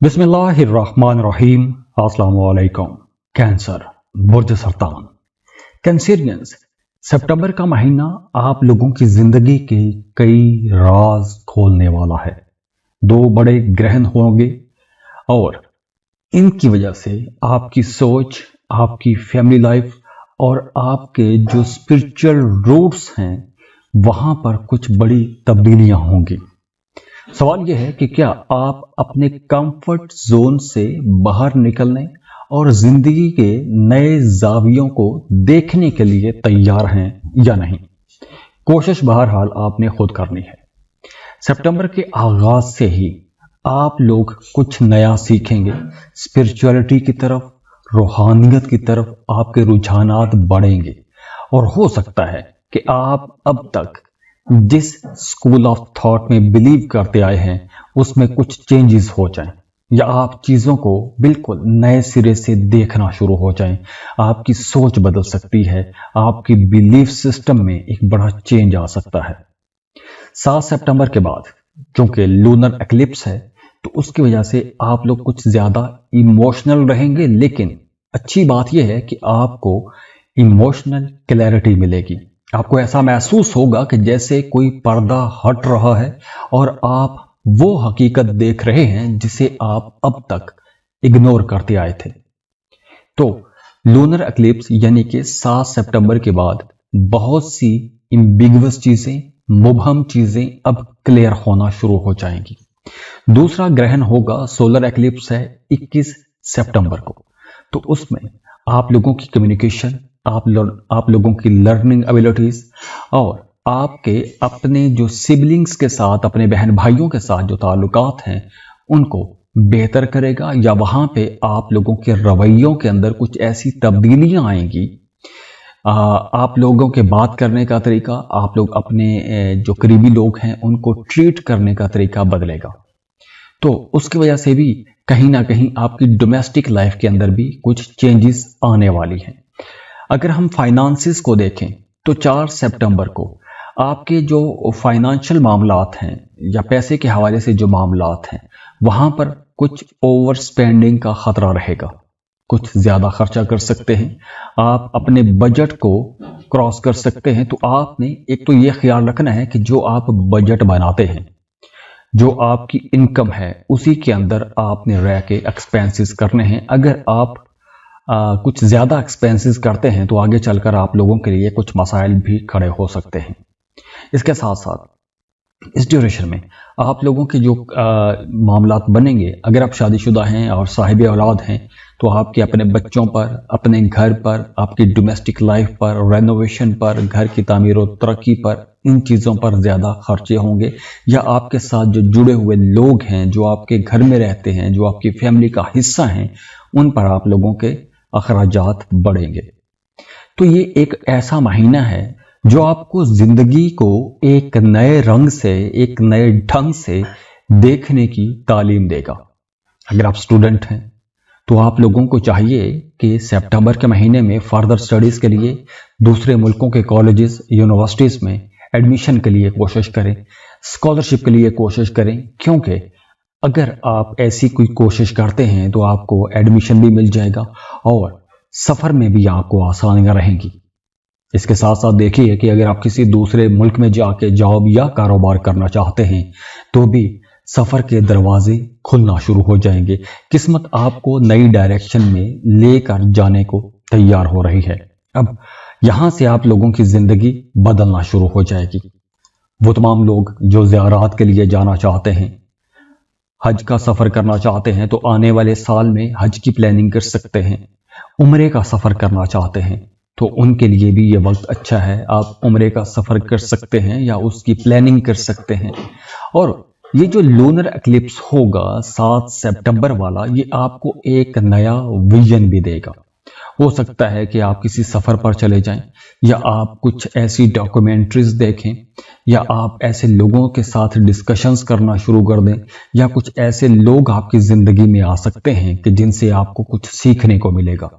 बिस्मिल्लाहिर्रहमानिर्रहीम। अस्सलामु अलैकुम। कैंसर, बुर्ज सरतान। कैंसेरियंस, सितंबर का महीना आप लोगों की जिंदगी के कई राज खोलने वाला है। दो बड़े ग्रहण होंगे और इनकी वजह से आपकी सोच, आपकी फैमिली लाइफ और आपके जो स्पिरिचुअल रूट्स हैं वहां पर कुछ बड़ी तब्दीलियां होंगी। सवाल यह है कि क्या आप अपने कंफर्ट जोन से बाहर निकलने और जिंदगी के नए जावियों को देखने के लिए तैयार हैं या नहीं। कोशिश बहरहाल आपने खुद करनी है। सितंबर के आगाज से ही आप लोग कुछ नया सीखेंगे। स्पिरिचुअलिटी की तरफ, रूहानियत की तरफ आपके रुझानात बढ़ेंगे और हो सकता है कि आप अब तक जिस स्कूल ऑफ थॉट में बिलीव करते आए हैं उसमें कुछ चेंजेस हो जाएं या आप चीज़ों को बिल्कुल नए सिरे से देखना शुरू हो जाएं। आपकी सोच बदल सकती है, आपकी बिलीफ सिस्टम में एक बड़ा चेंज आ सकता है। 7 सितंबर के बाद क्योंकि लूनर एक्लिप्स है तो उसकी वजह से आप लोग कुछ ज़्यादा इमोशनल रहेंगे, लेकिन अच्छी बात यह है कि आपको इमोशनल क्लैरिटी मिलेगी। आपको ऐसा महसूस होगा कि जैसे कोई पर्दा हट रहा है और आप वो हकीकत देख रहे हैं जिसे आप अब तक इग्नोर करते आए थे। तो लूनर एक्लिप्स यानी कि 7 सितंबर के बाद बहुत सी एम्बिगुअस चीजें, मुबहम चीजें अब क्लियर होना शुरू हो जाएंगी। दूसरा ग्रहण होगा, सोलर एक्लिप्स है 21 सितंबर को। तो उसमें आप लोगों की कम्युनिकेशन, आप लोगों की लर्निंग एबिलिटीज और आपके अपने जो सिबलिंग्स के साथ, अपने बहन भाइयों के साथ जो ताल्लुकात हैं उनको बेहतर करेगा, या वहां पे आप लोगों के रवैयों के अंदर कुछ ऐसी तब्दीलियां आएंगी। आप लोगों के बात करने का तरीका, आप लोग अपने जो करीबी लोग हैं उनको ट्रीट करने का तरीका बदलेगा। तो उसकी वजह से भी कहीं ना कहीं आपकी डोमेस्टिक लाइफ के अंदर भी कुछ चेंजेस आने वाली हैं। अगर हम फाइनेंसिस को देखें तो 4 सितंबर को आपके जो फाइनेंशियल मामलात हैं या पैसे के हवाले से जो मामलात हैं वहां पर कुछ ओवर स्पेंडिंग का खतरा रहेगा। कुछ ज्यादा खर्चा कर सकते हैं, आप अपने बजट को क्रॉस कर सकते हैं। तो आपने एक तो ये ख्याल रखना है कि जो आप बजट बनाते हैं, जो आपकी इनकम है उसी के अंदर आपने रह के एक्सपेंसेस करने हैं। अगर आप कुछ ज़्यादा एक्सपेंसेस करते हैं तो आगे चलकर आप लोगों के लिए कुछ मसाइल भी खड़े हो सकते हैं। इसके साथ साथ इस ड्यूरेशन में आप लोगों के जो मामलात बनेंगे, अगर आप शादीशुदा हैं और साहिब औलाद हैं तो आपके अपने बच्चों पर, अपने घर पर, आपकी डोमेस्टिक लाइफ पर, रेनोवेशन पर, घर की तामीर और तरक्की पर, इन चीज़ों पर ज़्यादा खर्चे होंगे। या आपके साथ जो जुड़े हुए लोग हैं, जो आपके घर में रहते हैं, जो आपकी फैमिली का हिस्सा हैं, उन पर आप लोगों के अखराजात बढ़ेंगे। तो ये एक ऐसा महीना है जो आपको जिंदगी को एक नए रंग से, एक नए ढंग से देखने की तालीम देगा। अगर आप स्टूडेंट हैं तो आप लोगों को चाहिए कि सितंबर के महीने में फर्दर स्टडीज के लिए दूसरे मुल्कों के कॉलेजेस, यूनिवर्सिटीज में एडमिशन के लिए कोशिश करें, स्कॉलरशिप के लिए कोशिश करें, क्योंकि अगर आप ऐसी कोई कोशिश करते हैं तो आपको एडमिशन भी मिल जाएगा और सफ़र में भी आपको आसानियां रहेंगी। इसके साथ साथ देखिए कि अगर आप किसी दूसरे मुल्क में जाके जॉब या कारोबार करना चाहते हैं तो भी सफ़र के दरवाजे खुलना शुरू हो जाएंगे। किस्मत आपको नई डायरेक्शन में लेकर जाने को तैयार हो रही है। अब यहाँ से आप लोगों की ज़िंदगी बदलना शुरू हो जाएगी। वो तमाम लोग जो ज़ियारत के लिए जाना चाहते हैं, हज का सफ़र करना चाहते हैं तो आने वाले साल में हज की प्लानिंग कर सकते हैं। उम्रे का सफ़र करना चाहते हैं तो उनके लिए भी ये वक्त अच्छा है, आप उम्रे का सफ़र कर सकते हैं या उसकी प्लानिंग कर सकते हैं। और ये जो लूनर एक्लिप्स होगा 7 सितंबर वाला, ये आपको एक नया विजन भी देगा। हो सकता है कि आप किसी सफ़र पर चले जाएं, या आप कुछ ऐसी डॉक्यूमेंट्रीज देखें, या आप ऐसे लोगों के साथ डिस्कशंस करना शुरू कर दें, या कुछ ऐसे लोग आपकी ज़िंदगी में आ सकते हैं कि जिनसे आपको कुछ सीखने को मिलेगा।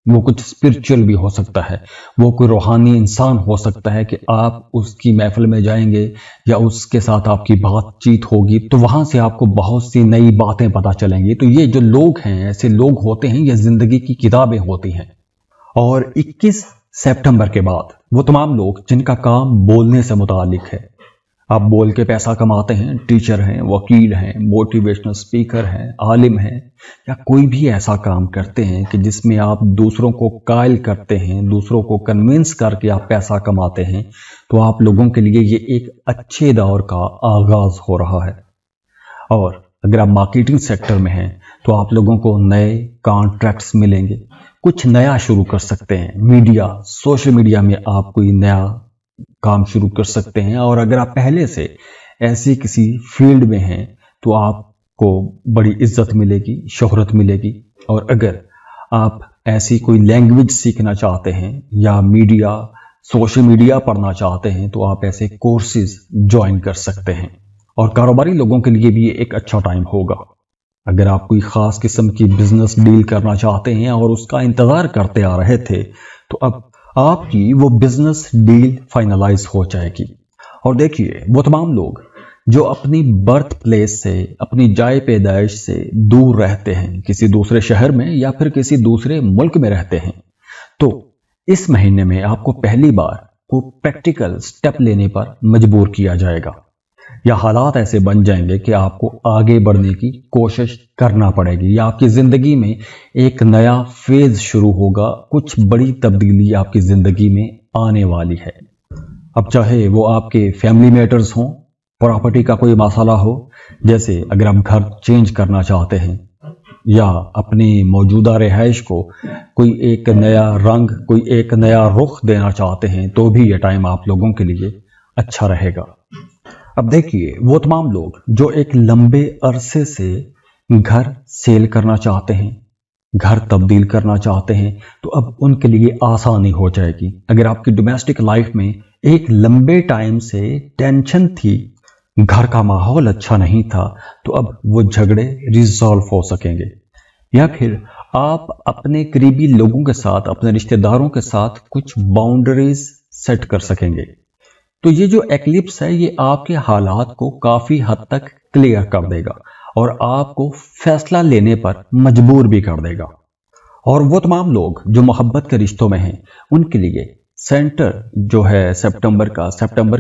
वो कुछ स्पिरिचुअल भी हो सकता है, वो कोई रूहानी इंसान हो सकता है कि आप उसकी महफिल में जाएंगे या उसके साथ आपकी बातचीत होगी तो वहां से आपको बहुत सी नई बातें पता चलेंगी। तो ये जो लोग हैं, ऐसे लोग होते हैं, ये जिंदगी की किताबें होती हैं। और 21 सितंबर के बाद वो तमाम लोग जिनका काम बोलने से मुतालिक है, आप बोल के पैसा कमाते हैं, टीचर हैं, वकील हैं, मोटिवेशनल स्पीकर हैं, आलिम हैं, या कोई भी ऐसा काम करते हैं कि जिसमें आप दूसरों को कायल करते हैं, दूसरों को कन्विंस करके आप पैसा कमाते हैं, तो आप लोगों के लिए ये एक अच्छे दौर का आगाज हो रहा है। और अगर आप मार्केटिंग सेक्टर में हैं तो आप लोगों को नए कॉन्ट्रैक्ट्स मिलेंगे, कुछ नया शुरू कर सकते हैं। मीडिया, सोशल मीडिया में आप कोई नया काम शुरू कर सकते हैं। और अगर आप पहले से ऐसी किसी फील्ड में हैं तो आपको बड़ी इज्जत मिलेगी, शोहरत मिलेगी। और अगर आप ऐसी कोई लैंग्वेज सीखना चाहते हैं या मीडिया, सोशल मीडिया पढ़ना चाहते हैं तो आप ऐसे कोर्सेज ज्वाइन कर सकते हैं। और कारोबारी लोगों के लिए भी ये एक अच्छा टाइम होगा। अगर आप कोई खास किस्म की बिजनेस डील करना चाहते हैं और उसका इंतजार करते आ रहे थे तो अब आपकी वो बिजनेस डील फाइनलाइज हो जाएगी। और देखिए, वो तमाम लोग जो अपनी बर्थ प्लेस से, अपनी जाए पैदाइश से दूर रहते हैं, किसी दूसरे शहर में या फिर किसी दूसरे मुल्क में रहते हैं, तो इस महीने में आपको पहली बार को प्रैक्टिकल स्टेप लेने पर मजबूर किया जाएगा, या हालात ऐसे बन जाएंगे कि आपको आगे बढ़ने की कोशिश करना पड़ेगी, या आपकी जिंदगी में एक नया फेज शुरू होगा, कुछ बड़ी तब्दीली आपकी जिंदगी में आने वाली है। अब चाहे वो आपके फैमिली मैटर्स हों, प्रॉपर्टी का कोई मसला हो, जैसे अगर आप घर चेंज करना चाहते हैं या अपनी मौजूदा रिहाइश को कोई एक नया रंग, कोई एक नया रुख देना चाहते हैं, तो भी ये टाइम आप लोगों के लिए अच्छा रहेगा। अब देखिए, वो तमाम लोग जो एक लंबे अरसे से घर सेल करना चाहते हैं, घर तब्दील करना चाहते हैं, तो अब उनके लिए आसानी हो जाएगी। अगर आपकी डोमेस्टिक लाइफ में एक लंबे टाइम से टेंशन थी, घर का माहौल अच्छा नहीं था, तो अब वो झगड़े रिजॉल्व हो सकेंगे। या फिर आप अपने करीबी लोगों के साथ, अपने रिश्तेदारों के साथ कुछ बाउंड्रीज सेट कर सकेंगे। तो ये जो एक्लिप्स है ये आपके हालात को काफी हद तक क्लियर कर देगा और आपको फैसला लेने पर मजबूर भी कर देगा। और वो तमाम लोग जो मोहब्बत के रिश्तों में हैं, उनके लिए सेंटर जो है सितंबर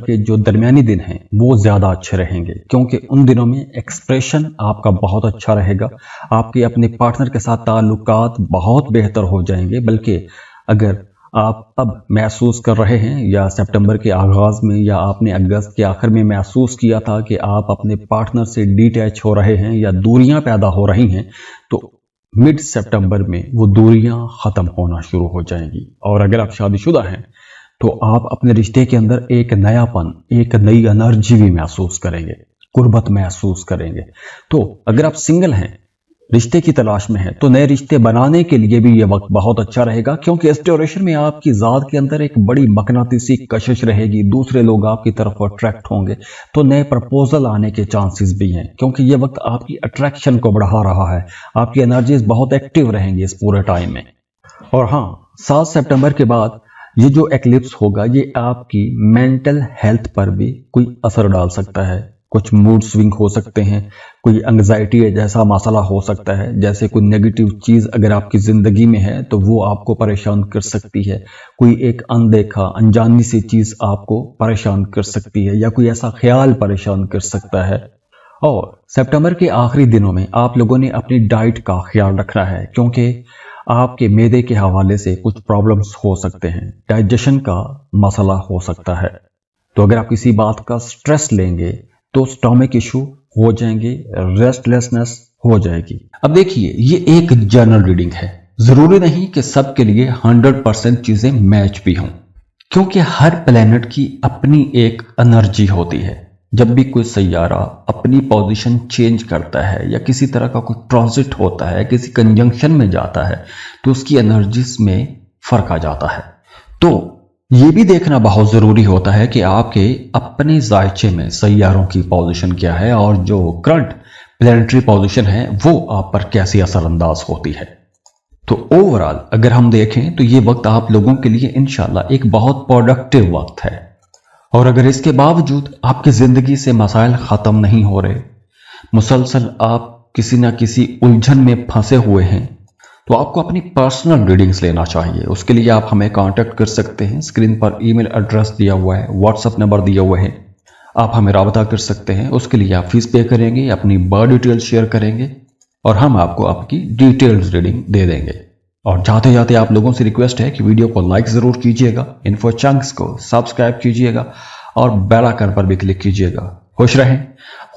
के जो दरमियानी दिन हैं वो ज्यादा अच्छे रहेंगे, क्योंकि उन दिनों में एक्सप्रेशन आपका बहुत अच्छा रहेगा, आपके अपने पार्टनर के साथ ताल्लुकात बहुत बेहतर हो जाएंगे। बल्कि अगर आप अब महसूस कर रहे हैं या सितंबर के आगाज में या आपने अगस्त के आखिर में महसूस किया था कि आप अपने पार्टनर से डिटैच हो रहे हैं या दूरियां पैदा हो रही हैं, तो मिड सितंबर में वो दूरियां खत्म होना शुरू हो जाएंगी। और अगर आप शादीशुदा हैं तो आप अपने रिश्ते के अंदर एक नयापन, एक नई एनर्जी भी महसूस करेंगे, कुर्बत महसूस करेंगे। तो अगर आप सिंगल हैं, रिश्ते की तलाश में है, तो नए रिश्ते बनाने के लिए भी ये वक्त बहुत अच्छा रहेगा, क्योंकि इस ड्यूरेशन में आपकी जात के अंदर एक बड़ी मकनातीसी कशिश रहेगी, दूसरे लोग आपकी तरफ अट्रैक्ट होंगे, तो नए प्रपोजल आने के चांसेस भी हैं, क्योंकि ये वक्त आपकी अट्रैक्शन को बढ़ा रहा है, आपकी एनर्जीज बहुत एक्टिव रहेंगी इस पूरे टाइम में। और हाँ, 7 सितंबर के बाद ये जो एक्लिप्स होगा ये आपकी मेंटल हेल्थ पर भी कोई असर डाल सकता है। कुछ मूड स्विंग हो सकते हैं, कोई एंग्जाइटी जैसा मसला हो सकता है, जैसे कोई नेगेटिव चीज अगर आपकी जिंदगी में है तो वो आपको परेशान कर सकती है, कोई एक अनदेखा, अनजानी सी चीज आपको परेशान कर सकती है, या कोई ऐसा ख्याल परेशान कर सकता है। और सितंबर के आखिरी दिनों में आप लोगों ने अपनी डाइट का ख्याल रखना है, क्योंकि आपके मैदे के हवाले से कुछ प्रॉब्लम्स हो सकते हैं, डाइजेशन का मसला हो सकता है। तो अगर आप किसी बात का स्ट्रेस लेंगे तो स्टोमक इशू हो जाएंगे, रेस्टलेसनेस हो जाएगी। अब देखिए, ये एक जनरल रीडिंग है, जरूरी नहीं कि सबके लिए 100% चीजें मैच भी हों, क्योंकि हर प्लेनेट की अपनी एक एनर्जी होती है। जब भी कोई सैयारा अपनी पोजीशन चेंज करता है या किसी तरह का कोई ट्रांजिट होता है, किसी कंजंक्शन में जाता है, तो उसकी एनर्जीज में फर्क आ जाता है। तो ये भी देखना बहुत जरूरी होता है कि आपके अपने जायचे में सैयारों की पोजीशन क्या है और जो करंट प्लैनेटरी पोजीशन है वो आप पर कैसी असरअंदाज होती है। तो ओवरऑल अगर हम देखें तो ये वक्त आप लोगों के लिए इंशाल्लाह एक बहुत प्रोडक्टिव वक्त है। और अगर इसके बावजूद आपकी ज़िंदगी से मसाइल ख़त्म नहीं हो रहे, मुसलसल आप किसी ना किसी उलझन में फंसे हुए हैं, तो आपको अपनी पर्सनल रीडिंग्स लेना चाहिए। उसके लिए आप हमें कांटेक्ट कर सकते हैं। स्क्रीन पर ईमेल एड्रेस दिया हुआ है, व्हाट्सएप नंबर दिया हुआ है, आप हमें राब्ता कर सकते हैं। उसके लिए आप फीस पे करेंगे, अपनी बर्थ डिटेल्स शेयर करेंगे और हम आपको आपकी डिटेल्स रीडिंग दे देंगे। और जाते जाते आप लोगों से रिक्वेस्ट है कि वीडियो को लाइक ज़रूर कीजिएगा, इन्फो चंक्स को सब्सक्राइब कीजिएगा और बेल आइकन पर भी क्लिक कीजिएगा। खुश रहें,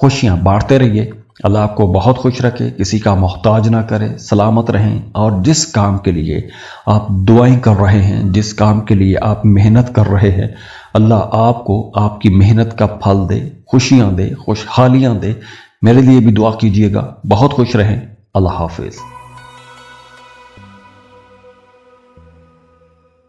खुशियाँ बांटते रहिए। अल्लाह आपको बहुत खुश रखे, किसी का मोहताज ना करे, सलामत रहें। और जिस काम के लिए आप दुआएं कर रहे हैं, जिस काम के लिए आप मेहनत कर रहे हैं, अल्लाह आपको आपकी मेहनत का फल दे, खुशियाँ दे, खुशहालियाँ दे। मेरे लिए भी दुआ कीजिएगा। बहुत खुश रहें। अल्लाह हाफिज़।